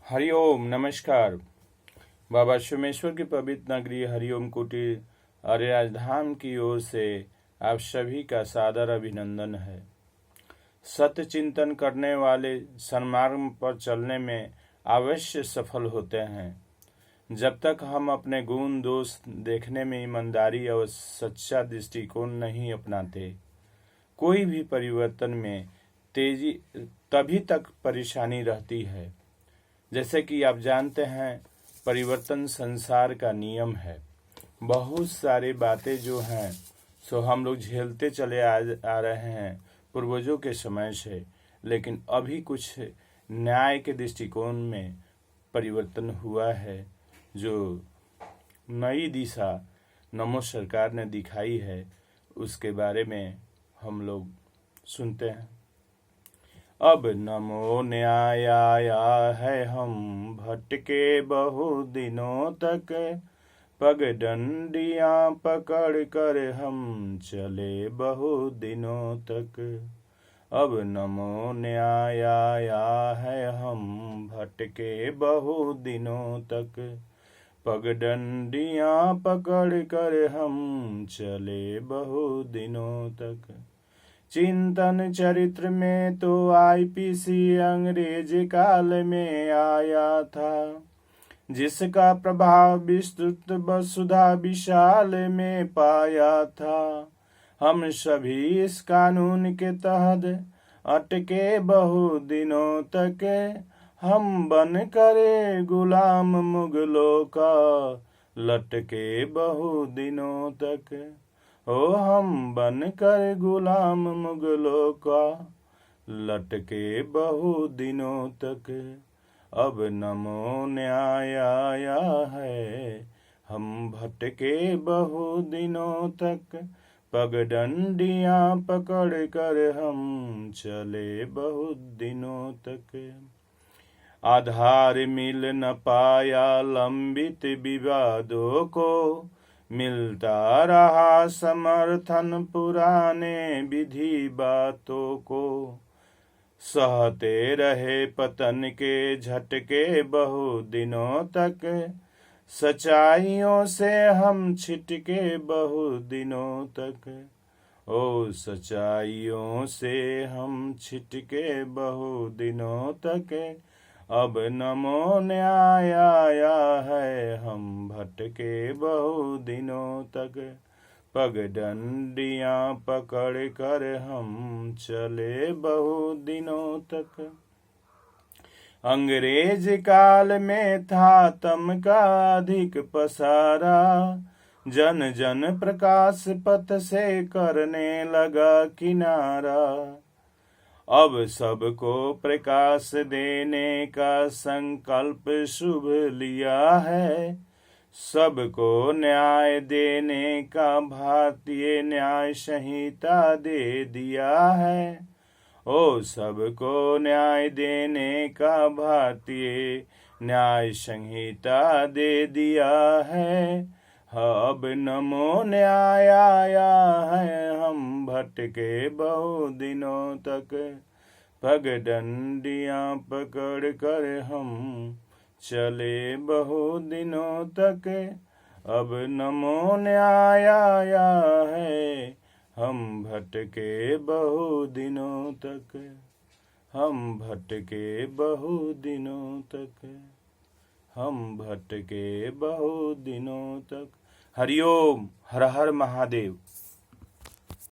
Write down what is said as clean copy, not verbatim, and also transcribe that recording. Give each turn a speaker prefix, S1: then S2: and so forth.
S1: हरिओम नमस्कार। बाबा सोमेश्वर की पवित्र नगरी हरिओम कुटीर अरिराज धाम की ओर से आप सभी का सादर अभिनंदन है। सत्य चिंतन करने वाले सन्मार्ग पर चलने में अवश्य सफल होते हैं। जब तक हम अपने गुण दोष देखने में ईमानदारी और सच्चा दृष्टिकोण नहीं अपनाते, कोई भी परिवर्तन में तेजी तभी तक परेशानी रहती है। जैसे कि आप जानते हैं, परिवर्तन संसार का नियम है। बहुत सारी बातें जो हैं सो हम लोग झेलते चले आ रहे हैं पूर्वजों के समय से, लेकिन अभी कुछ न्याय के दृष्टिकोण में परिवर्तन हुआ है। जो नई दिशा नमो सरकार ने दिखाई है, उसके बारे में हम लोग सुनते हैं। अब नमो न्याय आया है, हम भटके बहु दिनों तक, पगडंडियां पकड़ कर हम चले बहु दिनों तक। अब नमो न्याय आया है, हम भटके बहु दिनों तक, पगडंडियां पकड़ कर हम चले बहु दिनों तक। चिंतन चरित्र में तो आईपीसी अंग्रेज काल में आया था, जिसका प्रभाव विस्तृत वसुधा विशाल में पाया था। हम सभी इस कानून के तहत अटके बहु दिनों तक, हम बन करे गुलाम मुगलों का लटके बहु दिनों तक। ओ हम बन कर गुलाम मुगलों का लटके बहु दिनों तक। अब नमो न्याय आया है, हम भटके बहु दिनों तक, पगडंडियां पकड़ कर हम चले बहु दिनों तक। आधार मिल न पाया लंबित विवादों को, मिलता रहा समर्थन पुराने विधि बातों को। सहते रहे पतन के झटके बहु दिनों तक, सच्चाइयों से हम छिटके बहु दिनों तक। ओ सच्चाइयों से हम छिटके बहु दिनों तक। अब नमो न्याय आया है, हम भटके बहु दिनों तक, पगडंडियां पकड़ कर हम चले बहु दिनों तक। अंग्रेज काल में था तम का अधिक पसारा, जन जन प्रकाश पथ से करने लगा किनारा। अब सबको प्रकाश देने का संकल्प शुभ लिया है, सबको न्याय देने का भारतीय न्याय संहिता दे दिया है। ओ सबको न्याय देने का भारतीय न्याय संहिता दे दिया है। अब नमो न्याय आया है, हम भटके बहु दिनों तक, पगडंडियां पकड़ कर हम चले बहु दिनों तक। अब नमो न्याय आया है, हम भटके बहु दिनों तक, हम भटके बहु दिनों तक, हम भटके बहु दिनों तक। हरिओम। हर हर महादेव।